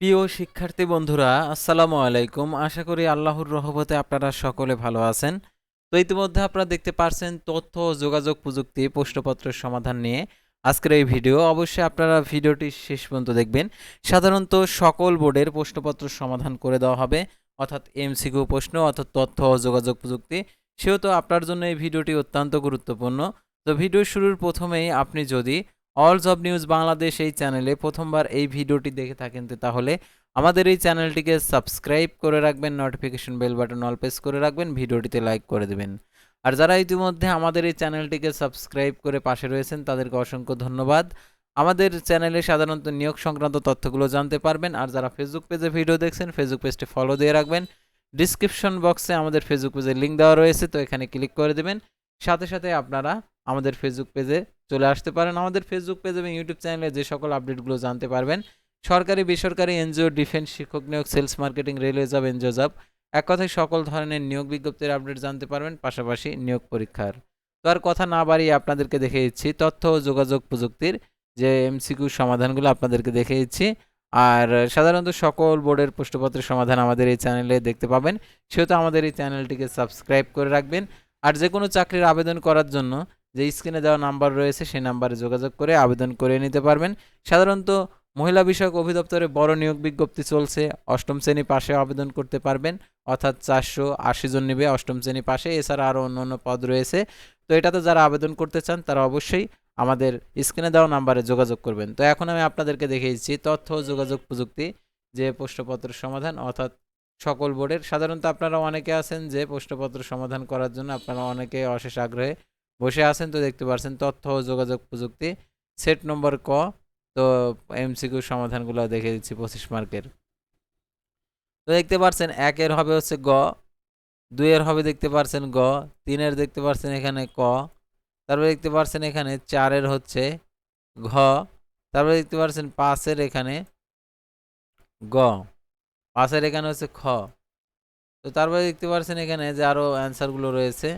প্রিয় শিক্ষার্থী বন্ধুরা, আসসালামু আলাইকুম। আশা করি আল্লাহর রহমতে আপনারা সকলে ভালো আছেন। তো ইতিমধ্যে আপনারা দেখতে পারছেন তথ্য ও যোগাযোগ প্রযুক্তি প্রশ্নপত্রের সমাধান নিয়ে আজকের এই ভিডিও। অবশ্যই আপনারা ভিডিওটি শেষ পর্যন্ত দেখবেন। সাধারণত সকল বোর্ডের প্রশ্নপত্র সমাধান করে দেওয়া হবে, অর্থাৎ এমসিকিউ প্রশ্ন, অর্থাৎ তথ্য ও যোগাযোগ প্রযুক্তি। সেহেতু আপনার জন্য এই ভিডিওটি অত্যন্ত গুরুত্বপূর্ণ। তো ভিডিও শুরুর প্রথমেই আপনি যদি অল জব নিউজ বাংলাদেশ এই চ্যানেলে প্রথমবার এই ভিডিওটি দেখে থাকেন, তাহলে আমাদের এই চ্যানেলটিকে সাবস্ক্রাইব করে রাখবেন, notification bell button all press করে রাখবেন, ভিডিওটিতে লাইক করে দেবেন। আর যারা ইতিমধ্যে আমাদের এই চ্যানেলটিকে সাবস্ক্রাইব করে পাশে রয়েছেন তাদেরকে অসংখ্য ধন্যবাদ। আমাদের চ্যানেলে সাধারণত নিয়োগ সংক্রান্ত তথ্যগুলো জানতে পারবেন। আর যারা ফেসবুক পেজে ভিডিও দেখছেন, ফেসবুক পেজটি ফলো দিয়ে রাখবেন। ডিসক্রিপশন বক্সে আমাদের ফেসবুক পেজের লিঙ্ক দেওয়া রয়েছে, তো এখানে ক্লিক করে দেবেন। সাথে সাথে আপনারা আমাদের ফেসবুক পেজে চলে আসতে পারেন। আমাদের ফেসবুক পেজ এবং ইউটিউব চ্যানেলে যে সকল আপডেটগুলো জানতে পারবেন, সরকারি বেসরকারি এনজিও, ডিফেন্স, শিক্ষক নিয়োগ, sales marketing, railway job, NGO job, এক কথায় সকল ধরনের নিয়োগ বিজ্ঞপ্তির আপডেট জানতে পারবেন, পাশাপাশি নিয়োগ পরীক্ষার। তো আর কথা না বাড়িয়ে আপনাদেরকে দেখে দিচ্ছি তথ্য ও যোগাযোগ প্রযুক্তির যে এমসিকিউ সমাধানগুলো আপনাদেরকে দেখে দিচ্ছি। আর সাধারণত সকল বোর্ডের প্রশ্নপত্রের সমাধান আমাদের এই চ্যানেলে দেখতে পাবেন, সেহেতু আমাদের এই চ্যানেলটিকে সাবস্ক্রাইব করে রাখবেন। আর যে কোনো চাকরির আবেদন করার জন্য যে স্ক্রিনে দেওয়া নাম্বার রয়েছে সেই নাম্বারে যোগাযোগ করে আবেদন করে নিতে পারবেন। সাধারণত মহিলা বিষয়ক অধিদপ্তরে বড় নিয়োগ বিজ্ঞপ্তি চলছে, অষ্টম শ্রেণী পাশে আবেদন করতে পারবেন, অর্থাৎ 480 জন নেবে অষ্টম শ্রেণী পাশে। এছাড়া আরও অন্য পদ রয়েছে। তো এটাতে যারা আবেদন করতে চান তারা অবশ্যই আমাদের স্ক্রিনে দেওয়া নাম্বারে যোগাযোগ করবেন। তো এখন আমি আপনাদেরকে দেখিয়ে দিচ্ছি তথ্য ও যোগাযোগ প্রযুক্তি যে প্রশ্নপত্রের সমাধান, অর্থাৎ সকল বোর্ডের। সাধারণত আপনারা অনেকে আছেন যে প্রশ্নপত্র সমাধান করার জন্য আপনারা অনেকে অশেষ আগ্রহে বসে আছেন। তো দেখতে পাচ্ছেন তথ্য ও যোগাযোগ প্রযুক্তি সেট নম্বর ক। তো এমসিকিউ সমাধানগুলো দেখে দিচ্ছি 25 মার্কের। তো দেখতে পাচ্ছেন 1-এর হবে হচ্ছে গ, 2-এর হবে দেখতে পাচ্ছেন গ, 3-এর দেখতে পাচ্ছেন এখানে ক, তারপরে দেখতে পাচ্ছেন এখানে 4-এর হচ্ছে ঘ, তারপরে দেখতে পাচ্ছেন 5-এর এখানে গ, 5-এর এখানে হচ্ছে খ। তো তারপরে দেখতে পাচ্ছেন এখানে যে আরও অ্যান্সারগুলো রয়েছে।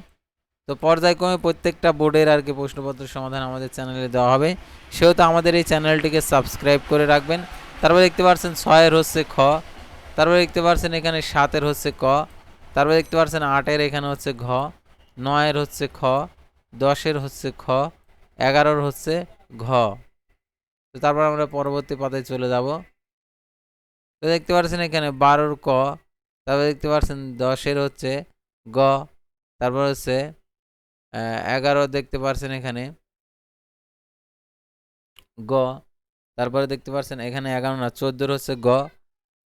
তো পর্যায়ক্রমে প্রত্যেকটা বোর্ডের আর কি প্রশ্নপত্রের সমাধান আমাদের চ্যানেলে দেওয়া হবে, সেহেতু আমাদের এই চ্যানেলটিকে সাবস্ক্রাইব করে রাখবেন। তারপরে দেখতে পাচ্ছেন 6-এর হচ্ছে খ, তারপরে দেখতে পাচ্ছেন এখানে 7-এর হচ্ছে ক, তারপরে দেখতে পাচ্ছেন 8-এর এখানে হচ্ছে ঘ, 9-এর হচ্ছে খ, 10-এর হচ্ছে খ, 11-এর হচ্ছে ঘ। তো তারপর আমরা পরবর্তী পাতায় চলে যাব। তো দেখতে পাচ্ছেন এখানে 12-এর ক, তারপরে দেখতে পাচ্ছেন 10-এর হচ্ছে গ, তারপর হচ্ছে 11 দেখতে পাচ্ছেন এখানে গ, তারপরে দেখতে পাচ্ছেন এখানে 11 না 14 হচ্ছে গ,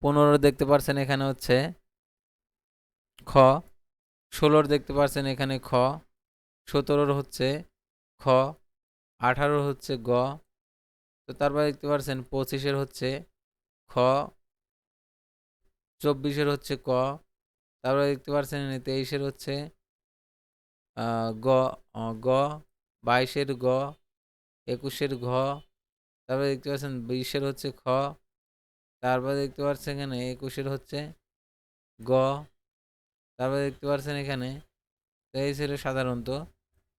15 দেখতে পাচ্ছেন এখানে হচ্ছে খ, 16 দেখতে পাচ্ছেন এখানে খ, 17 হচ্ছে খ, 18 হচ্ছে গ। তো তারপরে দেখতে পাচ্ছেন 25-এর হচ্ছে খ, 24-এর হচ্ছে ক, তারপরে দেখতে পাচ্ছেন 23-এর হচ্ছে গ, গ, 22-এর গ, 21-এর ঘ, তারপরে দেখতে পাচ্ছেন 20-এর হচ্ছে খ, তারপরে দেখতে পাচ্ছেন এখানে 21-এর হচ্ছে গ, তারপরে দেখতে পাচ্ছেন এখানে। তো এই ছিল সাধারণত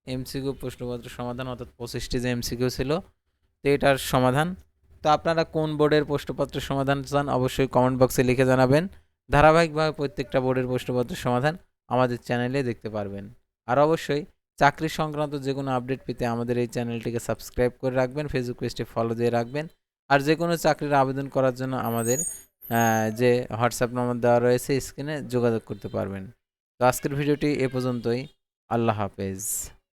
এমসিকিউ প্রশ্নপত্র সমাধান, অর্থাৎ 25টি যে এমসিকিউ ছিল তো এটার সমাধান। তো আপনারা কোন বোর্ডের প্রশ্নপত্রের সমাধান চান অবশ্যই কমেন্ট বক্সে লিখে জানাবেন। ধারাবাহিকভাবে প্রত্যেকটা বোর্ডের প্রশ্নপত্রের সমাধান আমাদের চ্যানেলে দেখতে পারবেন। আর অবশ্যই চাকরি সংক্রান্ত যে কোনো আপডেট পেতে আমাদের এই চ্যানেলটিকে সাবস্ক্রাইব করে রাখবেন, ফেসবুক পেজটি ফলো দিয়ে রাখবেন। আর যে কোনো চাকরির আবেদন করার জন্য আমাদের যে হোয়াটসঅ্যাপ নম্বর দেওয়া রয়েছে স্ক্রিনে যোগাযোগ করতে পারবেন। তো আজকের ভিডিওটি এ পর্যন্তই। আল্লাহ হাফেজ।